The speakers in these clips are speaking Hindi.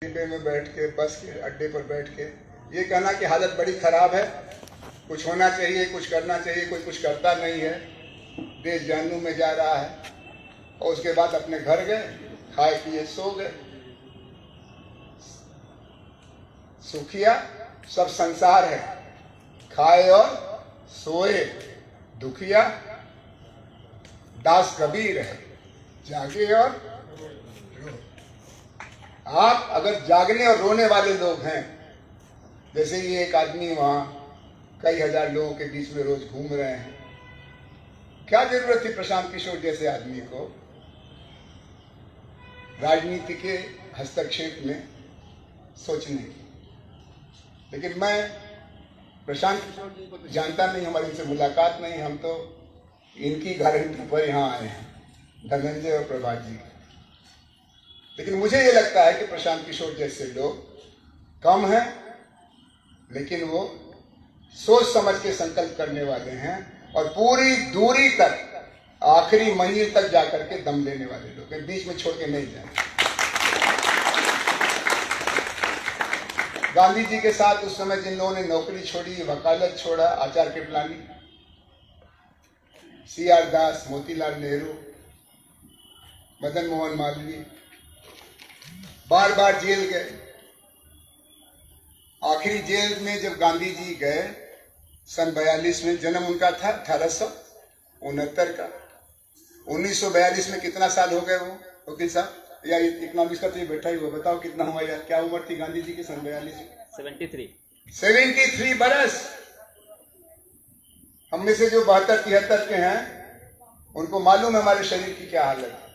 डिब्बे में बैठ के, बस के अड्डे पर बैठ के ये कहना कि हालत बड़ी खराब है, कुछ होना चाहिए, कुछ करना चाहिए, कोई कुछ करता नहीं है, देश जहन्नुम में जा रहा है, और उसके बाद अपने घर गए, खाए पिए सो गए। सुखिया सब संसार है, खाए और सोए। दुखिया दास कबीर है, जागे और रो। आप अगर जागने और रोने वाले लोग हैं, जैसे ये एक आदमी वहां कई हजार लोगों के बीच में रोज घूम रहे हैं, क्या जरूरत थी प्रशांत किशोर जैसे आदमी को राजनीति के हस्तक्षेप में सोचने की। लेकिन मैं प्रशांत किशोर जी को तो जानता नहीं, हमारी इनसे मुलाकात नहीं, हम तो इनकी गारंटी पर यहाँ आए हैं, धनंजय और प्रभात जी। लेकिन मुझे ये लगता है कि प्रशांत किशोर जैसे लोग कम हैं, लेकिन वो सोच समझ के संकल्प करने वाले हैं और पूरी दूरी तक, आखिरी मंजिल तक जाकर के दम लेने वाले लोग हैं, बीच में छोड़ के नहीं जाएंगे। गांधी जी के साथ उस समय जिन लोगों ने नौकरी छोड़ी, वकालत छोड़ा, आचार्य कृपलानी, CR दास, मोतीलाल नेहरू, मदन मोहन मालवीय, बार बार जेल गए। आखिरी जेल में जब गांधी जी गए सन 42 में, जन्म उनका था 1869 का, 1942 में कितना साल हो गए वो वकील साहब, या इकोनॉमिक्स का तो ये बैठा ही हुआ, बताओ कितना हुआ यार, क्या उम्र थी गांधी जी की सन 42 में? 73 बरस। हम में से जो 72-73 के हैं उनको मालूम है हमारे शरीर की क्या हालत है।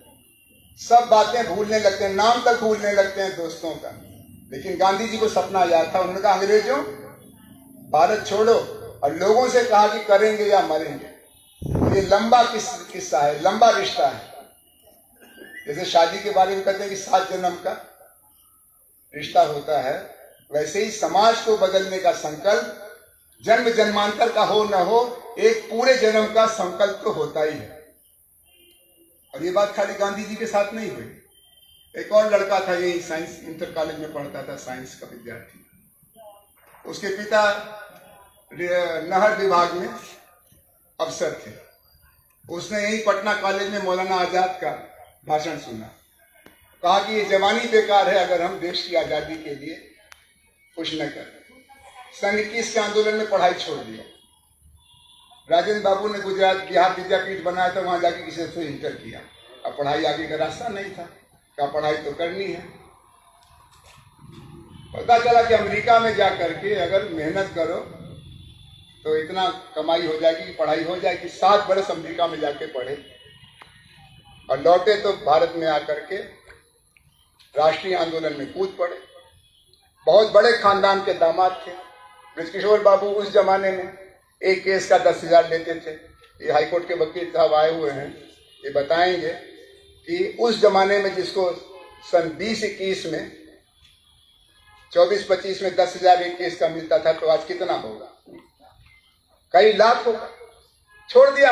सब बातें भूलने लगते हैं, नाम तक भूलने लगते हैं दोस्तों का। लेकिन गांधी जी को सपना याद था, उन्होंने कहा अंग्रेजों भारत छोड़ो, और लोगों से कहा कि करेंगे या मरेंगे। ये लंबा किस्सा है, लंबा रिश्ता है। जैसे शादी के बारे में कहते हैं कि 7 जन्म का रिश्ता होता है, वैसे ही समाज को बदलने का संकल्प जन्म जन्मांतर का हो न हो, एक पूरे जन्म का संकल्प तो होता ही है। और ये बात खाली गांधी जी के साथ नहीं हुई। एक और लड़का था, यही साइंस इंटर कॉलेज में पढ़ता था, साइंस का विद्यार्थी। उसके पिता नहर विभाग में अफसर थे। उसने यही पटना कॉलेज में मौलाना आजाद का भाषण सुना, कहा कि ये जवानी बेकार है अगर हम देश की आजादी के लिए कुछ न करें। सन 21 के आंदोलन में पढ़ाई छोड़ दिया। राजेंद्र बाबू ने गुजरात बिहार विद्यापीठ बनाया था, वहां जाके किसी से इंटर किया। अब पढ़ाई आगे का रास्ता नहीं था, क्या पढ़ाई तो करनी है। पता चला कि अमेरिका में जा करके अगर मेहनत करो तो इतना कमाई हो जाएगी, पढ़ाई हो जाएगी। 7 बरस अमेरिका में जाके पढ़े और लौटे तो भारत में आकर के राष्ट्रीय आंदोलन में कूद पड़े। बहुत बड़े खानदान के दामाद थे। बृजकिशोर बाबू उस जमाने में एक केस का 10,000 लेते थे। ये हाईकोर्ट के वकील साहब आए हुए हैं, ये बताएंगे कि उस जमाने में जिसको सन 20-21 में 24-25 में 10,000 एक केस का मिलता था, तो आज कितना होगा? कई लाख होगा। छोड़ दिया,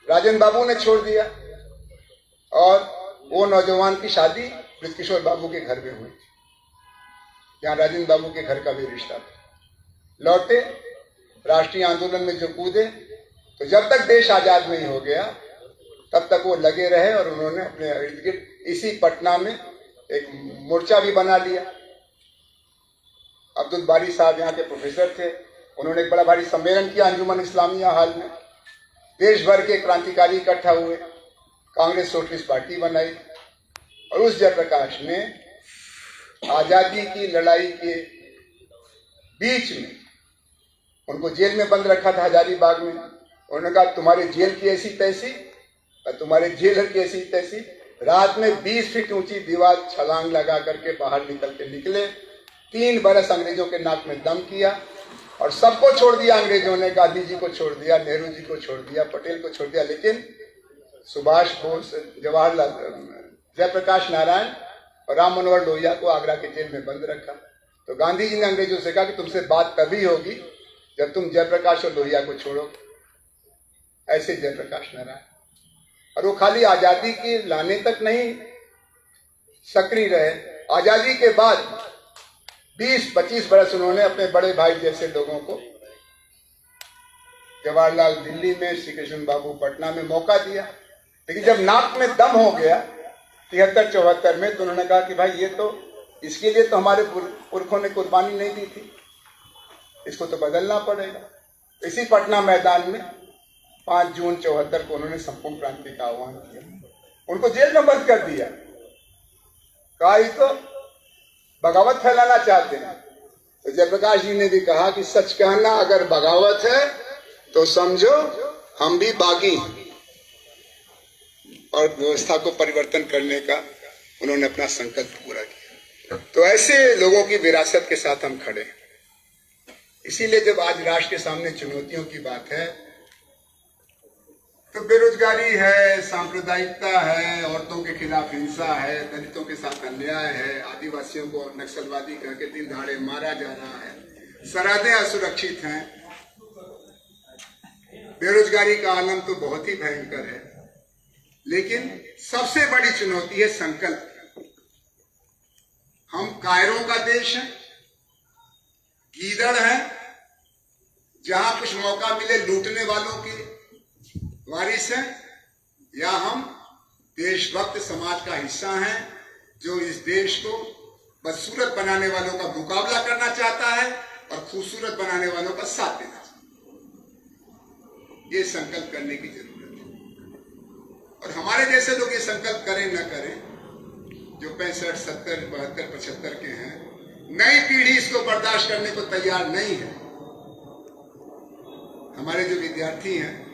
राजेंद्र बाबू ने छोड़ दिया, और वो नौजवान की शादी बृजकिशोर बाबू के घर में हुई। यहाँ राजेंद्र बाबू के घर का भी रिश्ता था। लौटे, राष्ट्रीय आंदोलन में जो कूदे, तो जब तक देश आजाद नहीं हो गया तब तक वो लगे रहे, और उन्होंने अपने इर्द गिर्द इसी पटना में एक मोर्चा भी बना लिया। अब्दुल बारी साहब यहाँ के प्रोफेसर थे, उन्होंने एक बड़ा भारी सम्मेलन किया अंजुमन इस्लामिया हॉल में। देश भर के क्रांतिकारी इकट्ठा हुए, कांग्रेस सोशलिस्ट पार्टी बनाई, और उस जयप्रकाश ने आजादी की लड़ाई के बीच में, उनको जेल में बंद रखा था हजारीबाग में, उन्होंने कहा तुम्हारे जेल की ऐसी तैसी और तुम्हारे जेलर की ऐसी तैसी। रात में 20 फीट ऊंची दीवार छलांग लगा करके बाहर निकल के निकले। 3 बरस अंग्रेजों के नाक में दम किया, और सबको छोड़ दिया अंग्रेजों ने। गांधी जी को छोड़ दिया, नेहरू जी को छोड़ दिया, पटेल को छोड़ दिया, लेकिन सुभाष बोस, जवाहरलाल, जयप्रकाश नारायण और राम मनोहर लोहिया को आगरा के जेल में बंद रखा। तो गांधी जी ने अंग्रेजों से कहा कि तुमसे बात तभी होगी जब तुम जयप्रकाश और लोहिया को छोड़ो। ऐसे जयप्रकाश नारायण, और वो खाली आजादी की लाने तक नहीं सक्रिय रहे, आजादी के बाद 20-25 बरस उन्होंने अपने बड़े भाई जैसे लोगों को, जवाहरलाल दिल्ली में, श्री कृष्ण बाबू पटना में मौका दिया। लेकिन जब नाक में दम हो गया 73-74 में, तो उन्होंने कहा कि भाई ये तो, इसके लिए तो हमारे पुरखों ने कुर्बानी नहीं दी थी, इसको तो बदलना पड़ेगा। इसी पटना मैदान में 5 जून 74 को उन्होंने संपूर्ण क्रांति का आह्वान किया। उनको जेल में बंद कर दिया, कहा ये तो बगावत फैलाना चाहते हैं। तो जयप्रकाश जी ने भी कहा कि सच कहना अगर बगावत है तो समझो हम भी बागी, और व्यवस्था को परिवर्तन करने का उन्होंने अपना संकल्प पूरा किया। तो ऐसे लोगों की विरासत के साथ हम खड़े हैं। इसीलिए जब आज राष्ट्र के सामने चुनौतियों की बात है, तो बेरोजगारी है, सांप्रदायिकता है, औरतों के खिलाफ हिंसा है, दलितों के साथ अन्याय है, आदिवासियों को नक्सलवादी कह के दिन दहाड़े मारा जा रहा है, सरहदें असुरक्षित हैं, बेरोजगारी का आलम तो बहुत ही भयंकर है। लेकिन सबसे बड़ी चुनौती है संकल्प। हम कायरों का देश है, गीदड़ है, जहां कुछ मौका मिले लूटने वालों के वारिस हैं, या हम देशभक्त समाज का हिस्सा हैं जो इस देश को बदसूरत बनाने वालों का मुकाबला करना चाहता है और खूबसूरत बनाने वालों का साथ देना चाहता है। ये संकल्प करने की जरूरत है, और हमारे जैसे लोग ये संकल्प करें न करें, जो 65, 70, 72, 75 के हैं, नई पीढ़ी इसको बर्दाश्त करने को तैयार नहीं है। हमारे जो विद्यार्थी हैं